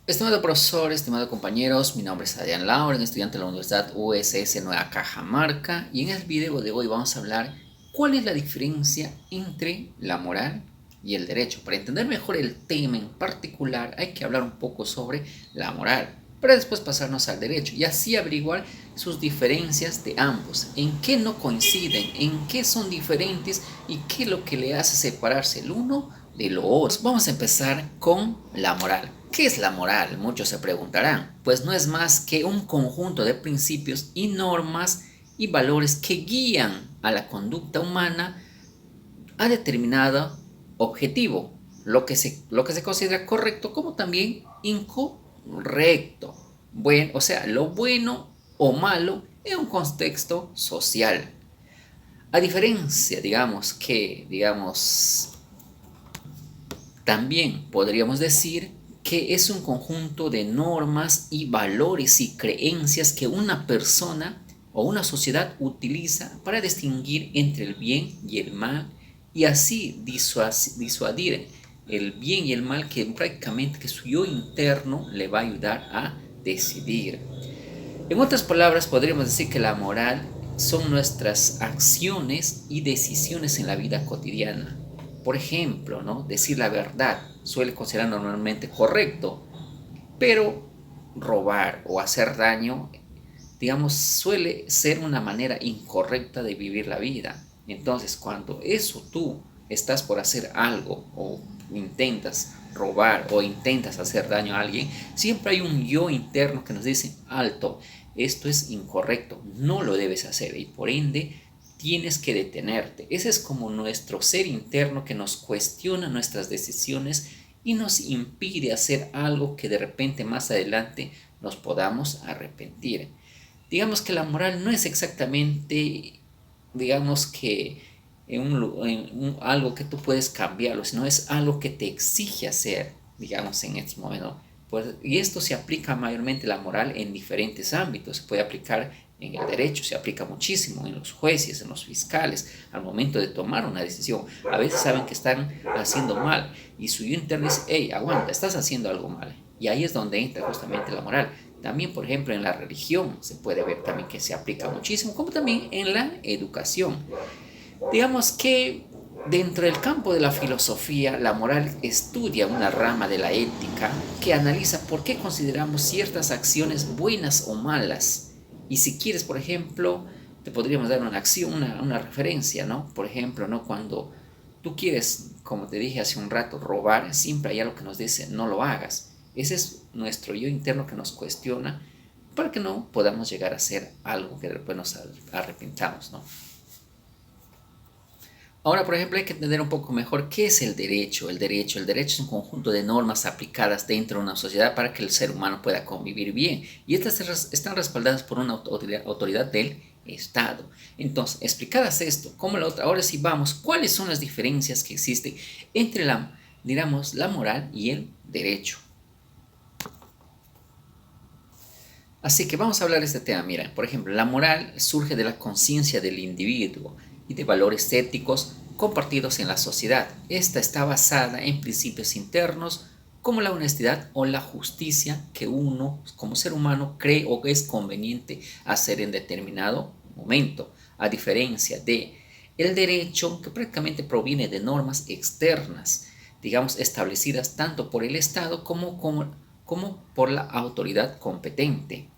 Estimado profesor, estimados compañeros, mi nombre es Adrián Lauren, estudiante de la Universidad USS Nueva Cajamarca, y en el video de hoy vamos a hablar cuál es la diferencia entre la moral y el derecho. Para entender mejor el tema en particular hay que hablar un poco sobre la moral, para después pasarnos al derecho y así averiguar sus diferencias de ambos, en qué no coinciden, en qué son diferentes y qué es lo que le hace separarse el uno de lo otro. Vamos a empezar con la moral. ¿Qué es la moral? Muchos se preguntarán. Pues no es más que un conjunto de principios y normas y valores que guían a la conducta humana a determinado objetivo, lo que se considera correcto como también incorrecto. Bueno, o sea, lo bueno o malo en un contexto social. A diferencia, también podríamos decir que es un conjunto de normas y valores y creencias que una persona o una sociedad utiliza para distinguir entre el bien y el mal y así disuadir el bien y el mal que prácticamente que su yo interno le va a ayudar a decidir. En otras palabras, podríamos decir que la moral son nuestras acciones y decisiones en la vida cotidiana. Por ejemplo, ¿no? Decir la verdad suele considerar normalmente correcto, pero robar o hacer daño, suele ser una manera incorrecta de vivir la vida. Entonces, cuando eso tú estás por hacer algo o intentas robar o intentas hacer daño a alguien, siempre hay un yo interno que nos dice, alto, esto es incorrecto, no lo debes hacer y por ende tienes que detenerte. Ese es como nuestro ser interno que nos cuestiona nuestras decisiones y nos impide hacer algo que de repente más adelante nos podamos arrepentir. Digamos que la moral no es exactamente, digamos que algo que tú puedes cambiarlo, sino es algo que te exige hacer, digamos, en este momento. Pues, y esto se aplica mayormente la moral en diferentes ámbitos. Se puede aplicar en el derecho, se aplica muchísimo en los jueces, en los fiscales, al momento de tomar una decisión. A veces saben que están haciendo mal y su yo interno dice, hey, aguanta, estás haciendo algo mal. Y ahí es donde entra justamente la moral. También, por ejemplo, en la religión se puede ver también que se aplica muchísimo, como también en la educación. Digamos que dentro del campo de la filosofía, la moral estudia una rama de la ética que analiza por qué consideramos ciertas acciones buenas o malas. Y si quieres, por ejemplo, te podríamos dar una acción, una referencia, ¿no? Por ejemplo, ¿no? Cuando tú quieres, como te dije hace un rato, robar, siempre hay algo que nos dice, no lo hagas. Ese es nuestro yo interno que nos cuestiona para que no podamos llegar a hacer algo que después nos arrepintamos, ¿no? Ahora, por ejemplo, hay que entender un poco mejor qué es el derecho. El derecho es un conjunto de normas aplicadas dentro de una sociedad para que el ser humano pueda convivir bien. Y estas están respaldadas por una autoridad del Estado. Entonces, explicadas esto, como la otra, ahora sí vamos, ¿cuáles son las diferencias que existen entre la moral y el derecho? Así que vamos a hablar de este tema. Mira, por ejemplo, la moral surge de la conciencia del individuo y de valores éticos compartidos en la sociedad. Esta está basada en principios internos como la honestidad o la justicia que uno como ser humano cree o es conveniente hacer en determinado momento, a diferencia de el derecho que prácticamente proviene de normas externas, digamos, establecidas tanto por el Estado como por la autoridad competente.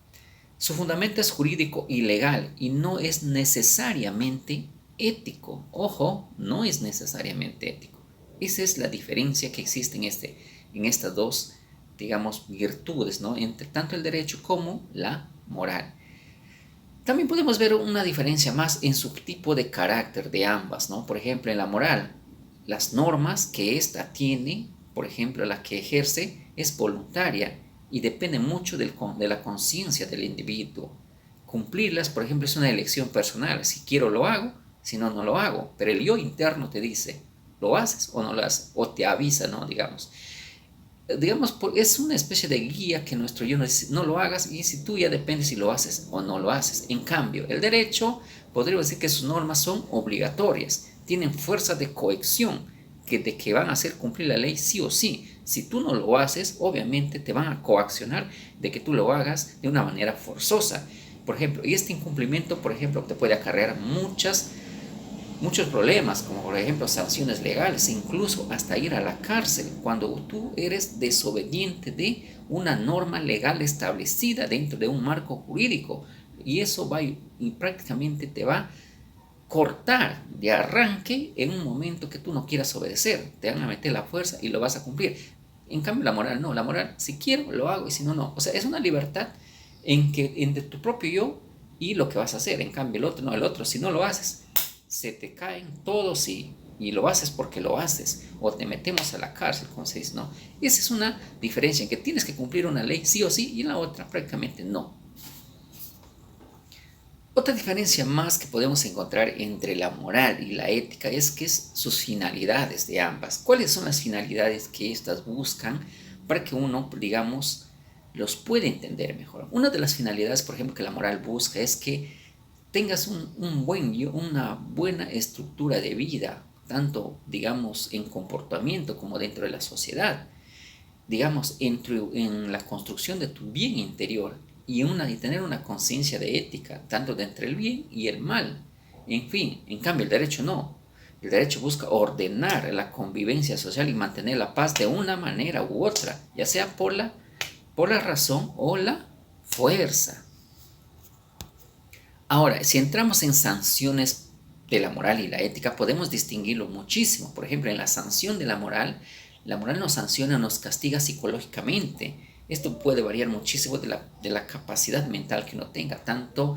Su fundamento es jurídico y legal y no es necesariamente ético. Ojo, no es necesariamente ético. Esa es la diferencia que existe en estas dos, digamos, virtudes, ¿no? Entre tanto el derecho como la moral. También podemos ver una diferencia más en su tipo de carácter de ambas, ¿no? Por ejemplo, en la moral, las normas que ésta tiene, por ejemplo, la que ejerce, es voluntaria y depende mucho de la conciencia del individuo. Cumplirlas, por ejemplo, es una elección personal. Si quiero lo hago, si no, no lo hago. Pero el yo interno te dice, ¿lo haces o no lo haces? O te avisa, ¿no? Es una especie de guía que nuestro yo nos dice, no lo hagas, y si tú ya depende si lo haces o no lo haces. En cambio, el derecho, podríamos decir que sus normas son obligatorias, tienen fuerza de coacción, de que van a hacer cumplir la ley sí o sí. Si tú no lo haces, obviamente te van a coaccionar de que tú lo hagas de una manera forzosa. Por ejemplo, y este incumplimiento, por ejemplo, te puede acarrear muchos problemas, como por ejemplo sanciones legales, incluso hasta ir a la cárcel cuando tú eres desobediente de una norma legal establecida dentro de un marco jurídico. Y eso va y prácticamente te va a cortar de arranque en un momento que tú no quieras obedecer. Te van a meter la fuerza y lo vas a cumplir. En cambio la moral no, la moral si quiero lo hago y si no, no. O sea, es una libertad entre tu propio yo y lo que vas a hacer. En cambio el otro no, el otro si no lo haces se te caen todos y lo haces porque lo haces, o te metemos a la cárcel, como se dice, ¿no? Esa es una diferencia en que tienes que cumplir una ley sí o sí y en la otra prácticamente no. Otra diferencia más que podemos encontrar entre la moral y la ética es que es sus finalidades de ambas. ¿Cuáles son las finalidades que éstas buscan para que uno, digamos, los pueda entender mejor? Una de las finalidades, por ejemplo, que la moral busca es que tengas una buena estructura de vida, tanto, digamos, en comportamiento como dentro de la sociedad, digamos, en la construcción de tu bien interior y tener una conciencia de ética, tanto de entre el bien y el mal. En fin, en cambio, el derecho no. El derecho busca ordenar la convivencia social y mantener la paz de una manera u otra, ya sea por la razón o la fuerza. Ahora, si entramos en sanciones de la moral y la ética, podemos distinguirlo muchísimo. Por ejemplo, en la sanción de la moral nos sanciona, nos castiga psicológicamente. Esto puede variar muchísimo de la capacidad mental que uno tenga, tanto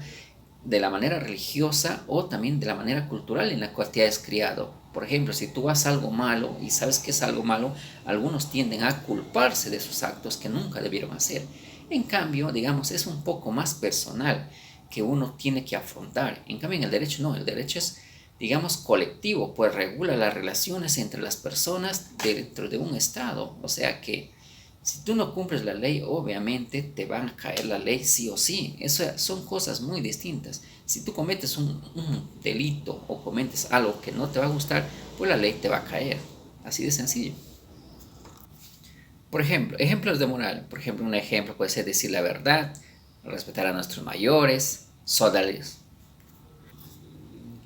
de la manera religiosa o también de la manera cultural en la cual te has criado. Por ejemplo, si tú haces algo malo y sabes que es algo malo, algunos tienden a culparse de sus actos que nunca debieron hacer. En cambio, digamos, es un poco más personal que uno tiene que afrontar. En cambio, en el derecho no, el derecho es, digamos, colectivo, pues regula las relaciones entre las personas dentro de un estado. O sea que si tú no cumples la ley, obviamente te van a caer la ley sí o sí. Eso son cosas muy distintas. Si tú cometes un delito o cometes algo que no te va a gustar, pues la ley te va a caer. Así de sencillo. Por ejemplo, ejemplos de moral. Por ejemplo, un ejemplo puede ser decir la verdad, respetar a nuestros mayores, sodales.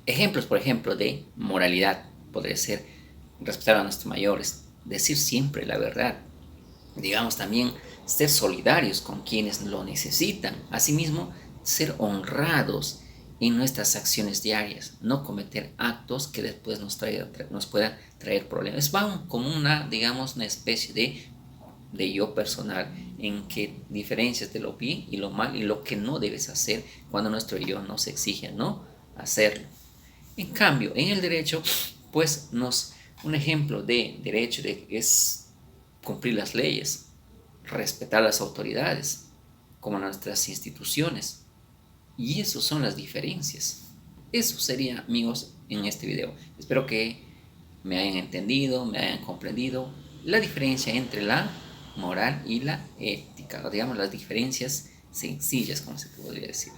Ejemplos, por ejemplo, de moralidad podría ser respetar a nuestros mayores, decir siempre la verdad. Digamos también ser solidarios con quienes lo necesitan. Asimismo, ser honrados en nuestras acciones diarias, no cometer actos que después nos puedan traer problemas. Va como digamos, una especie de yo personal en que diferencias de lo bien y lo mal y lo que no debes hacer cuando nuestro yo nos exige no hacerlo. En cambio, en el derecho, pues un ejemplo de derecho es cumplir las leyes, respetar las autoridades, como nuestras instituciones. Y esas son las diferencias. Eso sería, amigos, en este video. Espero que me hayan entendido, me hayan comprendido la diferencia entre la moral y la ética, o digamos las diferencias sencillas, como se podría decir.